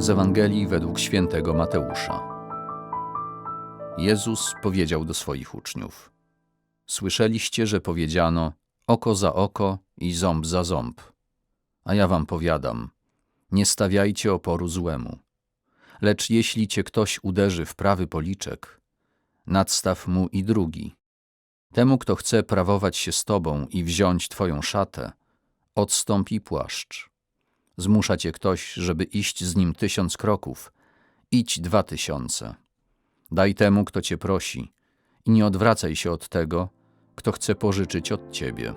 Z Ewangelii według świętego Mateusza. Jezus powiedział do swoich uczniów: Słyszeliście, że powiedziano: oko za oko i ząb za ząb. A ja wam powiadam: nie stawiajcie oporu złemu. Lecz jeśli cię ktoś uderzy w prawy policzek, nadstaw mu i drugi. Temu, kto chce prawować się z tobą i wziąć twoją szatę, odstąp i płaszcz. Zmusza cię ktoś, żeby iść z nim 1000 kroków, idź 2000. Daj temu, kto cię prosi, i nie odwracaj się od tego, kto chce pożyczyć od ciebie.